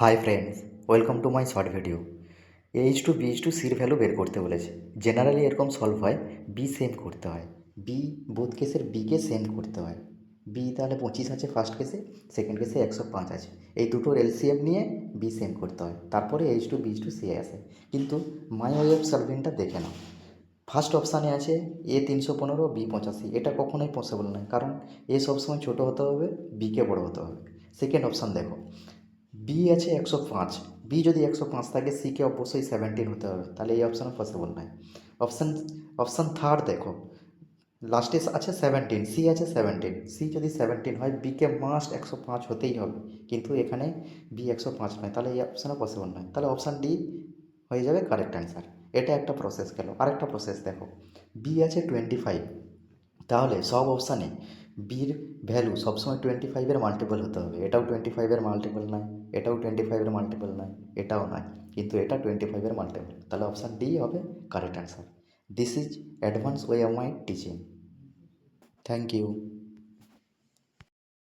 High friends, welcome to my short video. H two B H two সির value বের করতে বলেছে। Generally এরকম সলভ হয়, বি সেম করতে হয়, বি বোথ কেসের বিকে সেম করতে হয়। বি তাহলে 25 আছে ফার্স্ট কেসে, সেকেন্ড কেসে 105 আছে, এই দুটোর এলসিএম নিয়ে বি সেম করতে হয়, তারপরে H two B H two C আসে। কিন্তু মাই ওয়ে অফ সলভিংটা দেখে নাও। ফার্স্ট অপশানে আছে এ 315, বি 85। এটা কখনোই পসিবল নয়, কারণ এ সবসময় ছোটো হতে হবে, বিকে বড় হতে হবে। সেকেন্ড অপশান দেখো, বি আছে 105, বি যদি 105 থাকে সিকে অবশ্যই 17 হতে হবে, তাহলে এই অপশানে পসিবল নয়। অপশান অপশান থার্ড দেখো, লাস্টে আছে 17, সি আছে 17, সি যদি 17 হয় বিকে মাস্ট 105 হতেই হবে, কিন্তু এখানে বি 105 নয়, তাহলে এই অপশানে পসিবল নয়, তাহলে অপশান ডি হয়ে যাবে কারেক্ট অ্যান্সার। এটা একটা প্রসেস গেল। আরেকটা প্রসেস দেখো, বি আছে 25, তাহলে সব অপশানে বির ভ্যালু সবসময় 25-এর মাল্টিপল হতে হবে। এটাও 25-এর মাল্টিপল নয়, এটাও 25-এর মাল্টিপল নয়, এটাও নয়, কিন্তু এটা 25-এর মাল্টিপল, তাহলে অপশান ডি হবে correct answer. This is advance way of my teaching. Thank you.